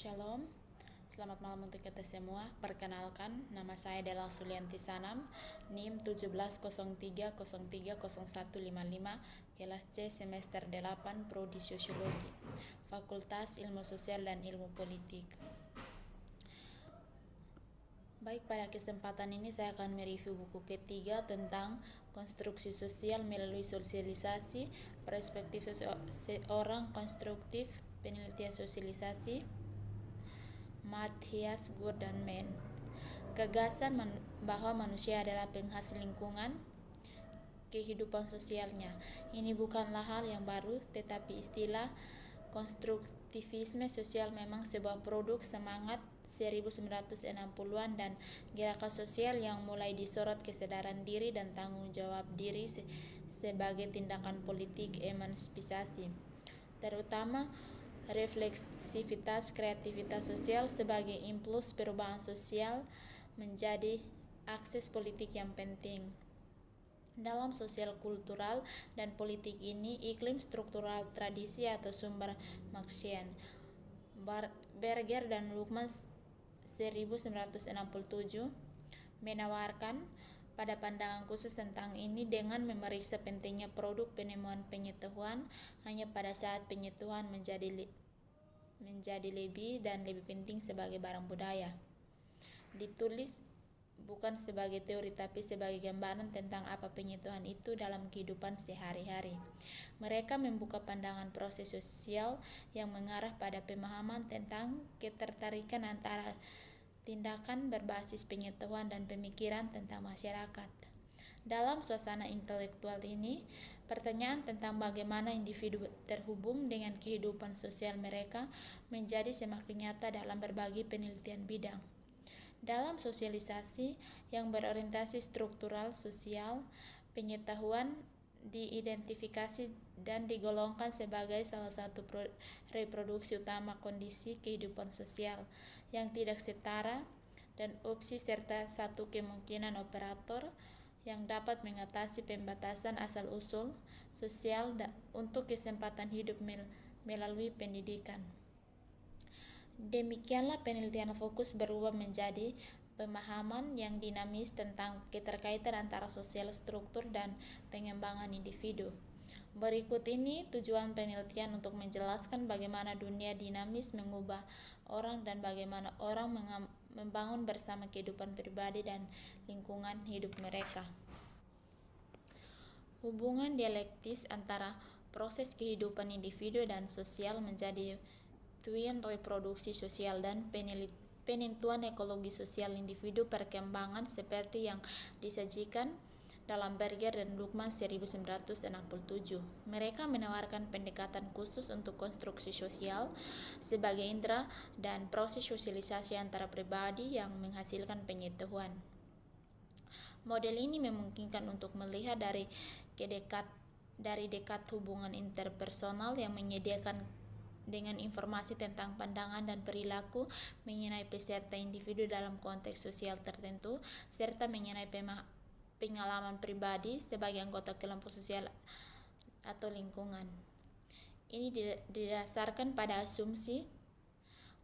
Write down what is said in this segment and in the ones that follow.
Shalom, selamat malam untuk kita semua. Perkenalkan, nama saya adalah Sulianti Sanam, NIM 1703030155, kelas C semester 8, Prodi Sosiologi, Fakultas Ilmu Sosial dan Ilmu Politik. Baik, pada kesempatan ini saya akan mereview buku ketiga tentang konstruksi sosial melalui sosialisasi, perspektif seorang konstruktif, penelitian sosialisasi, Matthias Gurdenman. Gagasan bahwa manusia adalah penghasil lingkungan kehidupan sosialnya. Ini bukanlah hal yang baru, tetapi istilah konstruktivisme sosial memang sebuah produk semangat 1960-an dan gerakan sosial yang mulai disorot kesadaran diri dan tanggung jawab diri sebagai tindakan politik emansipasi, terutama refleksivitas kreativitas sosial sebagai impuls perubahan sosial menjadi akses politik yang penting. Dalam sosial kultural dan politik ini, iklim struktural tradisi atau sumber Marxian, Berger dan Luhmann 1967 menawarkan pada pandangan khusus tentang ini dengan memeriksa pentingnya produk penemuan pengetahuan hanya pada saat pengetahuan menjadi lebih dan lebih penting sebagai barang budaya. Ditulis bukan sebagai teori tapi sebagai gambaran tentang apa pengetahuan itu dalam kehidupan sehari-hari. Mereka membuka pandangan proses sosial yang mengarah pada pemahaman tentang ketertarikan antara tindakan berbasis pengetahuan dan pemikiran tentang masyarakat. Dalam suasana intelektual ini, pertanyaan tentang bagaimana individu terhubung dengan kehidupan sosial mereka menjadi semakin nyata dalam berbagai penelitian bidang. Dalam sosialisasi yang berorientasi struktural sosial, pengetahuan diidentifikasi dan digolongkan sebagai salah satu reproduksi utama kondisi kehidupan sosial yang tidak setara dan opsi serta satu kemungkinan operator yang dapat mengatasi pembatasan asal-usul sosial untuk kesempatan hidup melalui pendidikan. Demikianlah penelitian fokus berubah menjadi pemahaman yang dinamis tentang keterkaitan antara sosial struktur dan pengembangan individu. Berikut ini tujuan penelitian untuk menjelaskan bagaimana dunia dinamis mengubah orang dan bagaimana orang membangun bersama kehidupan pribadi dan lingkungan hidup mereka. Hubungan dialektis antara proses kehidupan individu dan sosial menjadi twin reproduksi sosial dan penentuan ekologi sosial individu perkembangan seperti yang disajikan dalam Berger dan Luhmann 1967. Mereka menawarkan pendekatan khusus untuk konstruksi sosial sebagai indera dan proses sosialisasi antara pribadi yang menghasilkan pengetahuan. Model ini memungkinkan untuk melihat dari dekat hubungan interpersonal yang menyediakan dengan informasi tentang pandangan dan perilaku mengenai peserta individu dalam konteks sosial tertentu, serta mengenai pengalaman pribadi sebagai anggota kelompok sosial atau lingkungan. Ini didasarkan pada asumsi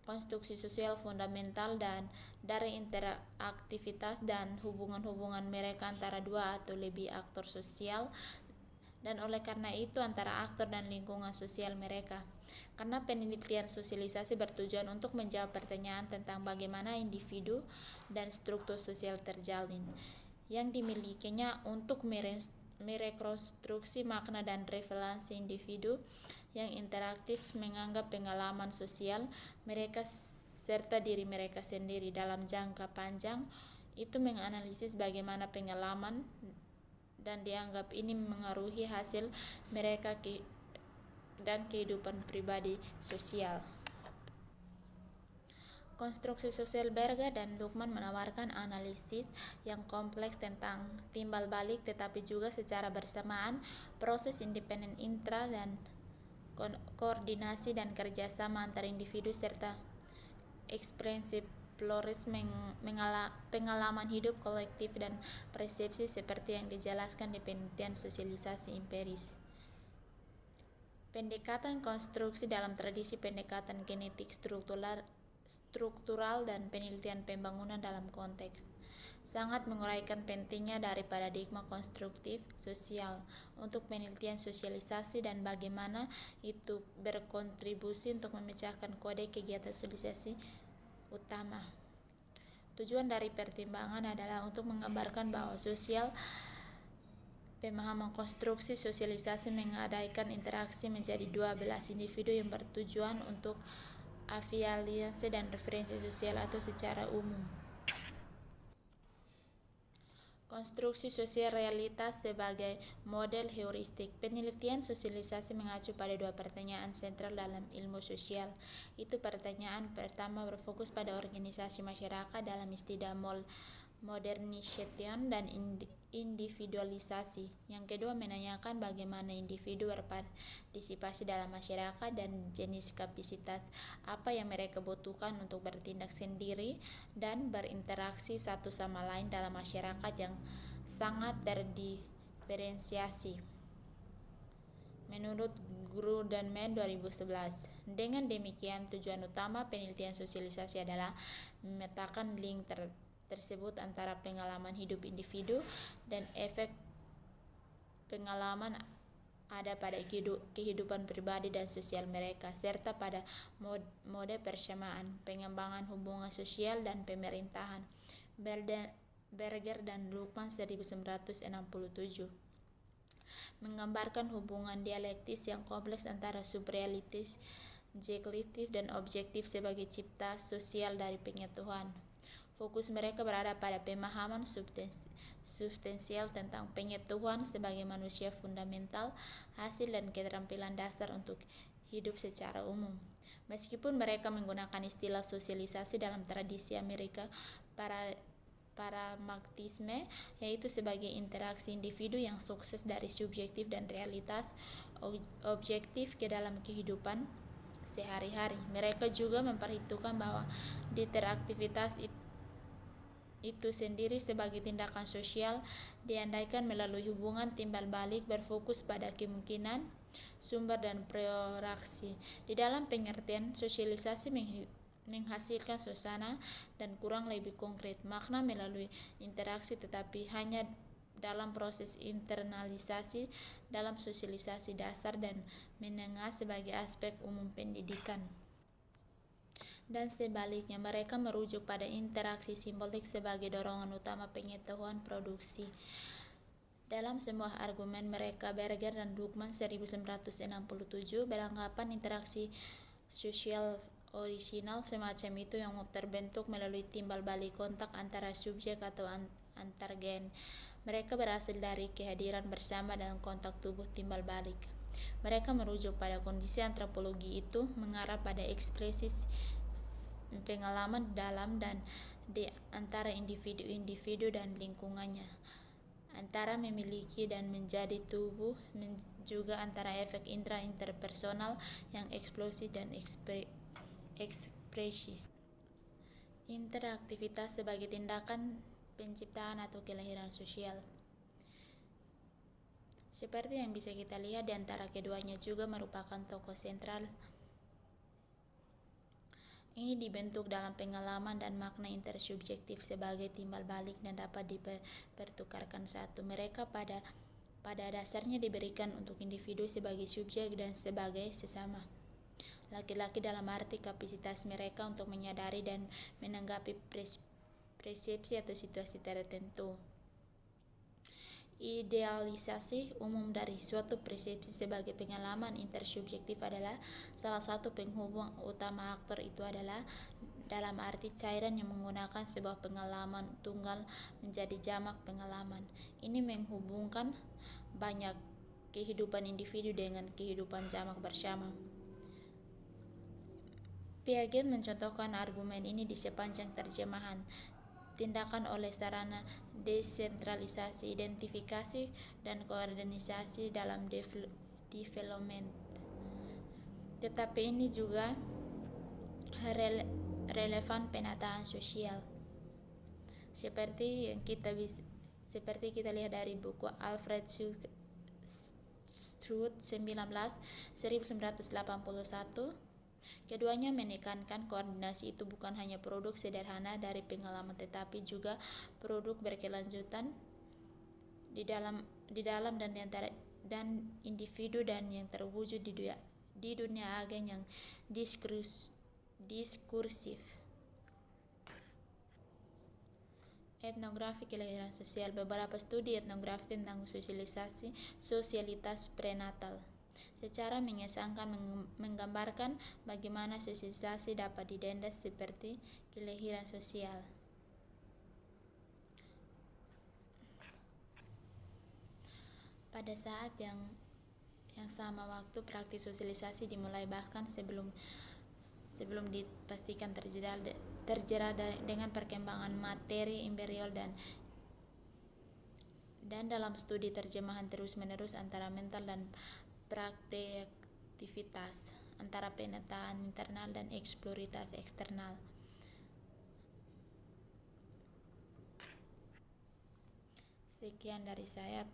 konstruksi sosial fundamental dan dari interaktivitas dan hubungan-hubungan mereka antara dua atau lebih aktor sosial, dan oleh karena itu antara aktor dan lingkungan sosial mereka. Karena penelitian sosialisasi bertujuan untuk menjawab pertanyaan tentang bagaimana individu dan struktur sosial terjalin, yang dimilikinya untuk merekonstruksi makna dan referensi individu yang interaktif menganggap pengalaman sosial mereka serta diri mereka sendiri dalam jangka panjang itu menganalisis bagaimana pengalaman dan dianggap ini mengaruhi hasil mereka dan kehidupan pribadi sosial. Konstruksi sosial Berger dan Luhmann menawarkan analisis yang kompleks tentang timbal balik tetapi juga secara bersamaan proses independen intra dan koordinasi dan kerjasama antar individu serta ekspresi ploris pengalaman hidup kolektif dan persepsi seperti yang dijelaskan di penelitian sosialisasi empiris. Pendekatan konstruksi dalam tradisi pendekatan genetik struktural dan penelitian pembangunan dalam konteks. Sangat menguraikan pentingnya dari paradigma konstruktif sosial untuk penelitian sosialisasi dan bagaimana itu berkontribusi untuk memecahkan kode kegiatan sosialisasi utama. Tujuan dari pertimbangan adalah untuk menggambarkan bahwa sosial pemahaman konstruksi sosialisasi mengadakan interaksi menjadi 12 individu yang bertujuan untuk afiliasi dan referensi sosial atau secara umum. Konstruksi sosial realitas sebagai model heuristik. Penelitian sosialisasi mengacu pada dua pertanyaan sentral dalam ilmu sosial. Itu pertanyaan pertama berfokus pada organisasi masyarakat dalam istilah modernization dan individualisasi. Yang kedua menanyakan bagaimana individu berpartisipasi dalam masyarakat dan jenis kapasitas apa yang mereka butuhkan untuk bertindak sendiri dan berinteraksi satu sama lain dalam masyarakat yang sangat terdiferensiasi. Menurut Grudenman 2011. Dengan demikian, tujuan utama penelitian sosialisasi adalah memetakan link tersebut antara pengalaman hidup individu dan efek pengalaman ada pada kehidupan pribadi dan sosial mereka, serta pada mode persamaan, pengembangan hubungan sosial dan pemerintahan. Berger dan Luhmann 1967 menggambarkan hubungan dialektis yang kompleks antara subrealitis, subjektif dan objektif sebagai cipta sosial dari pengetahuan. Fokus mereka berada pada pemahaman substansial tentang pengetahuan sebagai manusia fundamental, hasil dan keterampilan dasar untuk hidup secara umum. Meskipun mereka menggunakan istilah sosialisasi dalam tradisi Amerika pragmatisme, yaitu sebagai interaksi individu yang sukses dari subjektif dan realitas objektif ke dalam kehidupan sehari-hari. Mereka juga memperhitungkan bahwa interaktivitas itu sendiri sebagai tindakan sosial diandaikan melalui hubungan timbal balik berfokus pada kemungkinan, sumber dan reaksi. Di dalam pengertian sosialisasi menghasilkan suasana dan kurang lebih konkret makna melalui interaksi, tetapi hanya dalam proses internalisasi dalam sosialisasi dasar dan menengah sebagai aspek umum pendidikan. Dan sebaliknya, mereka merujuk pada interaksi simbolik sebagai dorongan utama pengetahuan produksi. Dalam semua argumen mereka, Berger dan Luhmann 1967 beranggapan interaksi sosial orisinal semacam itu yang terbentuk melalui timbal balik kontak antara subjek atau antar gen. Mereka berasal dari kehadiran bersama dan kontak tubuh timbal balik. Mereka merujuk pada kondisi antropologi itu mengarah pada ekspresi pengalaman dalam dan di antara individu-individu dan lingkungannya, antara memiliki dan menjadi tubuh, juga antara efek indera interpersonal yang eksplosif dan ekspresi. Interaktivitas sebagai tindakan penciptaan atau kelahiran sosial. Seperti yang bisa kita lihat, di antara keduanya juga merupakan tokoh sentral. Ini dibentuk dalam pengalaman dan makna intersubjektif sebagai timbal balik dan dapat dipertukarkan satu. Mereka pada dasarnya diberikan untuk individu sebagai subjek dan sebagai sesama. Laki-laki dalam arti kapasitas mereka untuk menyadari dan menanggapi persepsi atau situasi tertentu. Idealisasi umum dari suatu persepsi sebagai pengalaman intersubjektif adalah salah satu penghubung utama aktor itu adalah dalam arti cairan yang menggunakan sebuah pengalaman tunggal menjadi jamak pengalaman. Ini menghubungkan banyak kehidupan individu dengan kehidupan jamak bersama. Piaget mencontohkan argumen ini di sepanjang terjemahan tindakan oleh sarana desentralisasi, identifikasi, dan koordinasi dalam development. Tetapi ini juga relevan penataan sosial. Seperti kita lihat dari buku Alfred Struth 1981, Keduanya menekankan koordinasi itu bukan hanya produk sederhana dari pengalaman, tetapi juga produk berkelanjutan di dalam dan di antara dan individu dan yang terwujud di dunia agen yang diskursif. Etnografi kelahiran sosial. Beberapa studi etnografi tentang sosialitas prenatal secara mengesankan menggambarkan bagaimana sosialisasi dapat didendas seperti kelahiran sosial. Pada saat yang sama waktu praktik sosialisasi dimulai, bahkan sebelum dipastikan terjerat dengan perkembangan materi imperial dan dalam studi terjemahan terus-menerus antara mental dan praktiktivitas, antara penataan internal dan eksplorasi eksternal. Sekian dari saya.